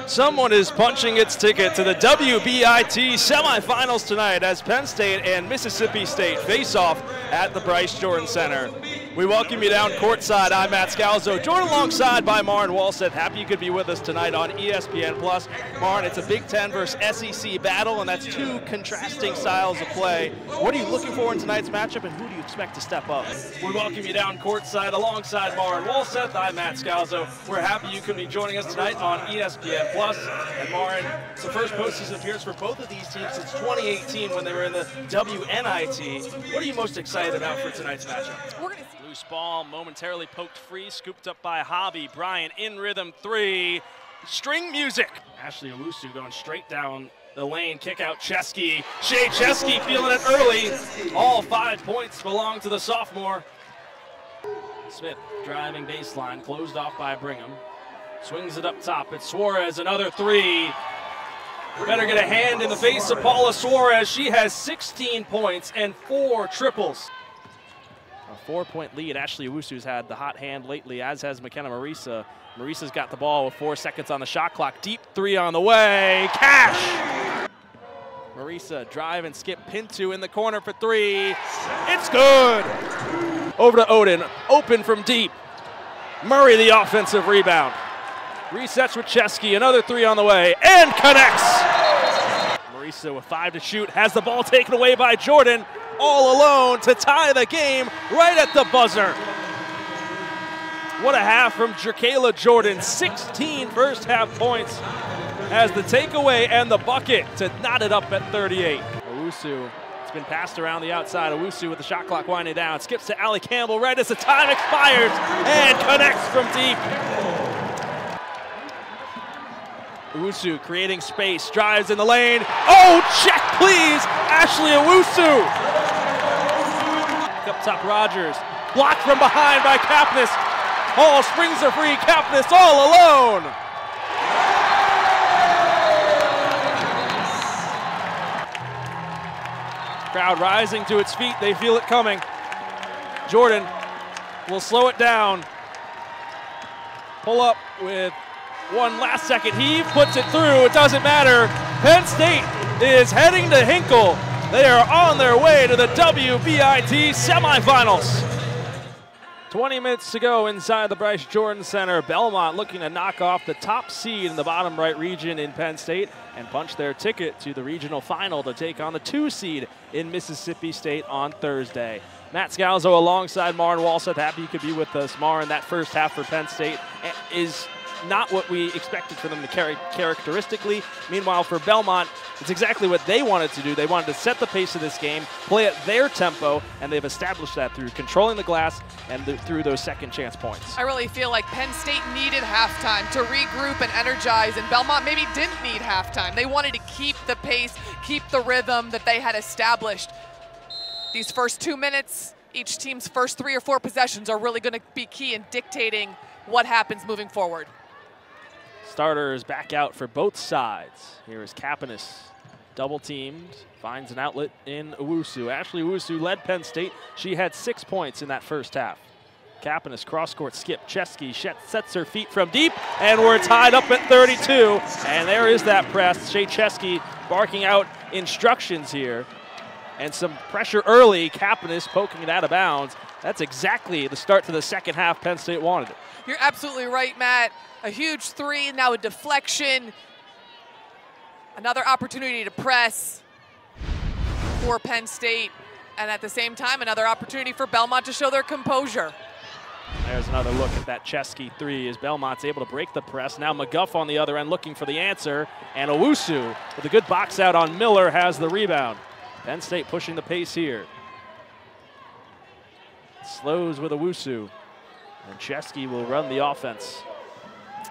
Someone is punching its ticket to the WBIT semifinals tonight as Penn State and Mississippi State face off at the Bryce Jordan Center. We welcome you down courtside. I'm Matt Scalzo, joined alongside by Maren Walseth. Happy you could be with us tonight on ESPN+. Maren, it's a Big Ten versus SEC battle, and that's two contrasting styles of play. What are you looking for in tonight's matchup, and who do you expect to step up? We welcome you down courtside alongside Maren Walseth. I'm Matt Scalzo. We're happy you could be joining us tonight on ESPN+. And Maren, it's the first postseason appearance for both of these teams since 2018 when they were in the WNIT. What are you most excited about for tonight's matchup? Loose ball momentarily poked free, scooped up by Hobby. Bryant in rhythm three. String music. Ashley Owusu going straight down the lane. Kick out Chesky. Shea Chesky feeling it early. All 5 points belong to the sophomore. Smith driving baseline, closed off by Brigham. Swings it up top. It's Suarez, another three. Better get a hand in the face of Paula Suarez. She has 16 points and 4 triples. A 4-point lead. Ashley Owusu's had the hot hand lately, as has McKenna Marisa. Marisa's got the ball with 4 seconds on the shot clock. Deep three on the way. Cash! Marisa drive and skip. Pinto in the corner for three. It's good! Over to Odin. Open from deep. Murray the offensive rebound. Resets with Chesky. Another three on the way. And connects! Marisa with 5 to shoot. Has the ball taken away by Jordan. All alone to tie the game right at the buzzer. What a half from Jerkayla Jordan. 16 first half points as the takeaway and the bucket to knot it up at 38. Owusu, it's been passed around the outside. Owusu with the shot clock winding down. Skips to Allie Campbell right as the time expires and connects from deep. Owusu creating space, drives in the lane. Oh, check please, Ashley Owusu. Up top Rogers, blocked from behind by Kapnis. Hall springs a free, Kapnis all alone. Crowd rising to its feet, they feel it coming. Jordan will slow it down. Pull up with one last second heave, puts it through, it doesn't matter. Penn State is heading to Hinkle. They are on their way to the WBIT semifinals. 20 minutes to go inside the Bryce Jordan Center. Belmont looking to knock off the top seed in the bottom right region in Penn State and punch their ticket to the regional final to take on the 2 seed in Mississippi State on Thursday. Matt Scalzo alongside Maren Walseth. Happy you could be with us. Maren, that first half for Penn State is not what we expected for them to carry characteristically. Meanwhile, for Belmont, it's exactly what they wanted to do. They wanted to set the pace of this game, play at their tempo, and they've established that through controlling the glass and through those second chance points. I really feel like Penn State needed halftime to regroup and energize, and Belmont maybe didn't need halftime. They wanted to keep the pace, keep the rhythm that they had established. These first 2 minutes, each team's first 3 or 4 possessions are really going to be key in dictating what happens moving forward. Starters back out for both sides. Here is Kapnis, double teamed, finds an outlet in Owusu. Ashley Owusu led Penn State. She had 6 points in that first half. Kapnis cross-court skip. Chesky sets her feet from deep, and we're tied up at 32. And there is that press. Shea Chesky barking out instructions here. And some pressure early. Kapnis poking it out of bounds. That's exactly the start to the second half Penn State wanted it. You're absolutely right, Matt. A huge three, now a deflection. Another opportunity to press for Penn State. And at the same time, another opportunity for Belmont to show their composure. There's another look at that Chesky three as Belmont's able to break the press. Now McGuff on the other end looking for the answer. And Owusu with a good box out on Miller has the rebound. Penn State pushing the pace here. Slows with Owusu. And Chesky will run the offense.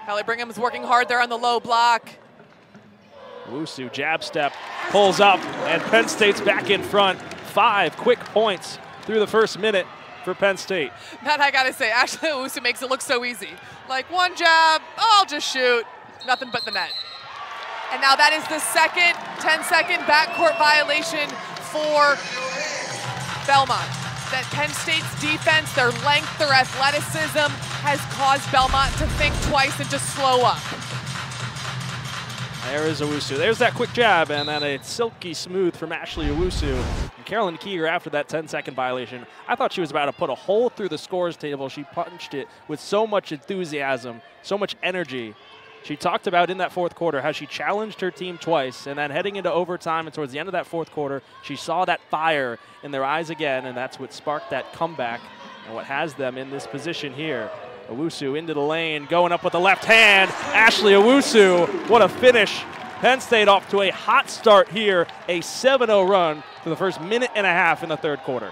Hallie Brigham's working hard there on the low block. Owusu jab step, pulls up, and Penn State's back in front. 5 quick points through the first minute for Penn State. Matt, I gotta say, Ashley Owusu makes it look so easy. Like one jab, oh, I'll just shoot, nothing but the net. And now that is the second 10-second backcourt violation for Belmont. That Penn State's defense, their length, their athleticism has caused Belmont to think twice and to slow up. There is Owusu. There's that quick jab, and then a silky smooth from Ashley Owusu. And Carolyn Keeger, after that 10-second violation, I thought she was about to put a hole through the scores table. She punched it with so much enthusiasm, so much energy. She talked about in that fourth quarter how she challenged her team twice, and then heading into overtime and towards the end of that fourth quarter, she saw that fire in their eyes again, and that's what sparked that comeback and what has them in this position here. Owusu into the lane, going up with the left hand. Ashley Owusu, what a finish. Penn State off to a hot start here, a 7-0 run for the first minute and a half in the third quarter.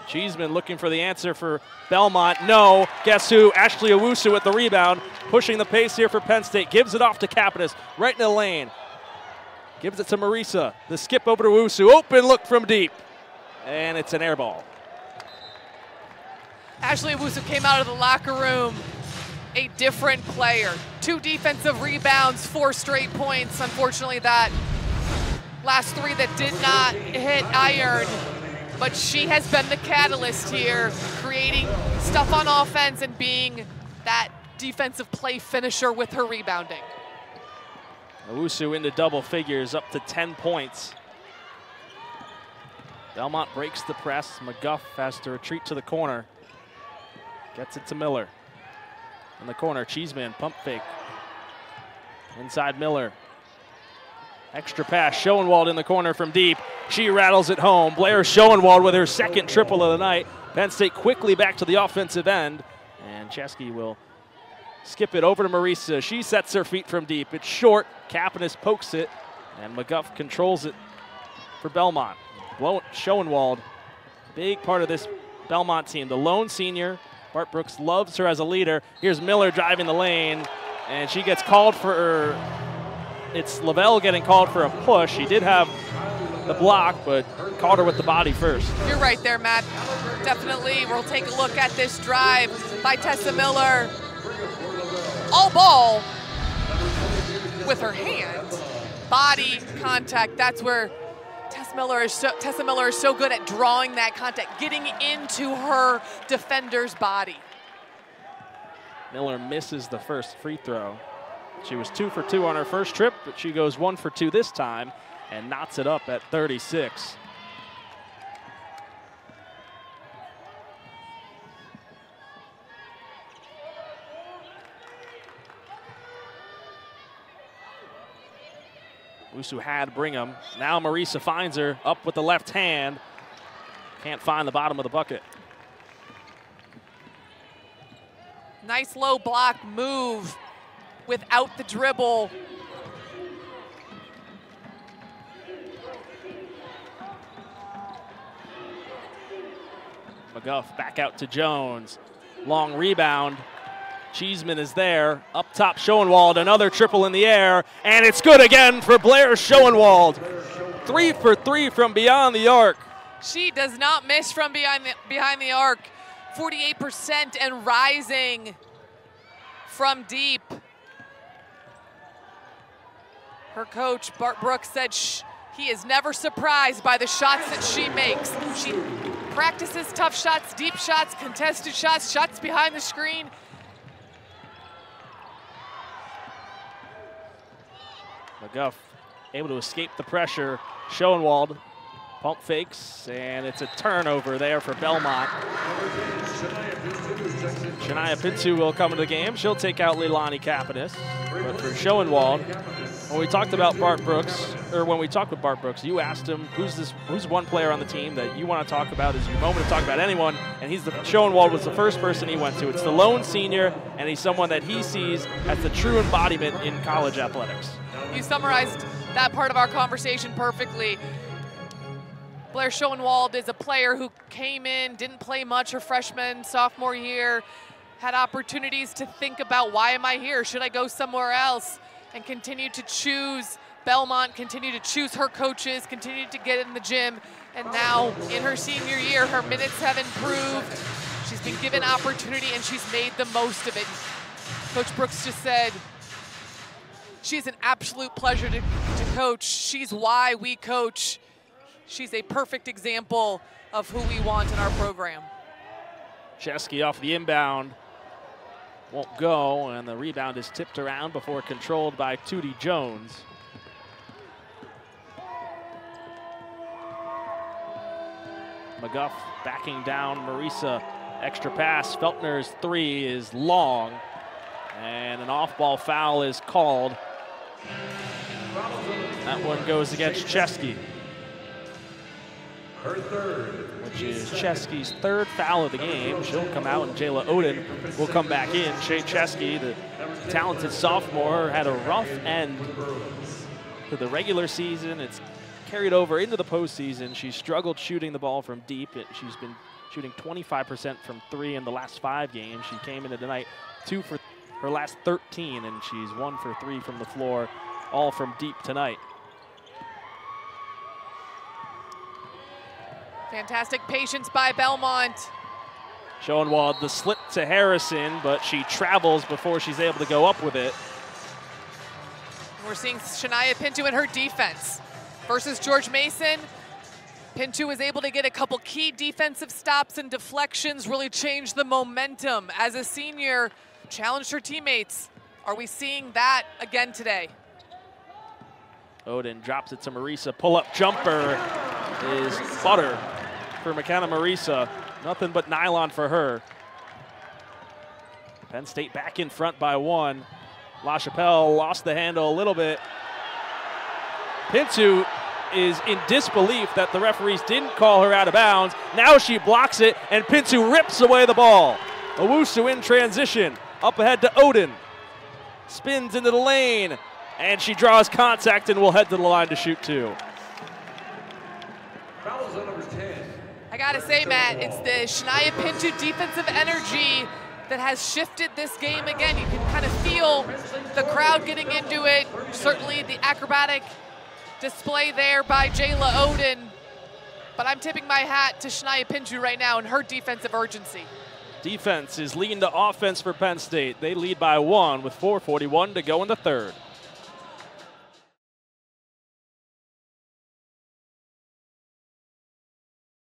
Cheeseman looking for the answer for Belmont. No, guess who? Ashley Owusu with the rebound, pushing the pace here for Penn State. Gives it off to Capitas, right in the lane. Gives it to Marisa. The skip over to Owusu. Open look from deep. And it's an air ball. Ashley Owusu came out of the locker room a different player. 2 defensive rebounds, 4 straight points. Unfortunately, that last 3 that did not hit iron. But she has been the catalyst here, creating stuff on offense and being that defensive play finisher with her rebounding. Owusu into double figures, up to 10 points. Belmont breaks the press. McGuff has to retreat to the corner. Gets it to Miller. In the corner, Cheeseman, pump fake. Inside Miller. Extra pass, Schoenwald in the corner from deep. She rattles it home. Blair Schoenwald with her second triple of the night. Penn State quickly back to the offensive end. And Chesky will skip it over to Marisa. She sets her feet from deep. It's short. Capitas pokes it. And McGuff controls it for Belmont. Schoenwald, big part of this Belmont team. The lone senior. Bart Brooks loves her as a leader. Here's Miller driving the lane. And she gets called for it's Lavelle getting called for a push. He did have the block, but caught her with the body first. You're right there, Matt. Definitely, we'll take a look at this drive by Tessa Miller. All ball with her hand. Body contact, that's where Tessa Miller is so good at drawing that contact, getting into her defender's body. Miller misses the first free throw. She was 2 for 2 on her first trip, but she goes 1 for 2 this time and knots it up at 36. Owusu had Brigham. Now Marisa finds her up with the left hand. Can't find the bottom of the bucket. Nice low block move without the dribble. McGuff back out to Jones. Long rebound. Cheeseman is there. Up top, Schoenwald, another triple in the air, and it's good again for Blair Schoenwald. 3 for 3 from beyond the arc. She does not miss from behind the arc. 48% and rising from deep. Her coach, Bart Brooks, said he is never surprised by the shots that she makes. She practices tough shots, deep shots, contested shots, shots behind the screen. McGuff able to escape the pressure. Schoenwald pump fakes, and it's a turnover there for Belmont. Shania Pintu will come into the game. She'll take out Leilani Capitas. But for Schoenwald, when we talked about Bart Brooks, or when we talked with Bart Brooks, you asked him who's one player on the team that you want to talk about, is your moment to talk about anyone, and Schoenwald was the first person he went to. It's the lone senior, and he's someone that he sees as the true embodiment in college athletics. You summarized that part of our conversation perfectly. Blair Schoenwald is a player who came in, didn't play much her freshman, sophomore year, had opportunities to think about, why am I here? Should I go somewhere else? And continued to choose Belmont, continued to choose her coaches, continued to get in the gym. And now in her senior year, her minutes have improved. She's been given opportunity and she's made the most of it. Coach Brooks just said, she's an absolute pleasure to coach. She's why we coach. She's a perfect example of who we want in our program. Chesky off the inbound. won't go, and the rebound is tipped around before controlled by Tootie Jones. McGuff backing down Marisa. Extra pass. Feltner's three is long, and an off-ball foul is called. That one goes against Chesky, which is Chesky's third foul of the game. She'll come out, and Jayla Oden will come back in. Shea Chesky, the talented sophomore, had a rough end to the regular season. It's carried over into the postseason. She struggled shooting the ball from deep. She's been shooting 25% from three in the last 5 games. She came into tonight 2 for her last 13, and she's 1 for 3 from the floor, all from deep tonight. Fantastic patience by Belmont. Schoenwald the slip to Harrison, but she travels before she's able to go up with it. We're seeing Shania Pinto in her defense. Versus George Mason, Pinto was able to get a couple key defensive stops and deflections, really change the momentum. As a senior, challenged her teammates. Are we seeing that again today? Oden drops it to Marisa. Pull-up jumper is butter for McKenna Marisa. Nothing but nylon for her. Penn State back in front by 1. LaChapelle lost the handle a little bit. Pinto is in disbelief that the referees didn't call her out of bounds. Now she blocks it, and Pinto rips away the ball. Owusu in transition. Up ahead to Oden. Spins into the lane, and she draws contact and will head to the line to shoot 2. I gotta say, Matt, it's the Shania Pinto defensive energy that has shifted this game again. You can kind of feel the crowd getting into it. Certainly the acrobatic display there by Jayla Oden. But I'm tipping my hat to Shania Pinto right now and her defensive urgency. Defense is leading to offense for Penn State. They lead by 1 with 4:41 to go in the third.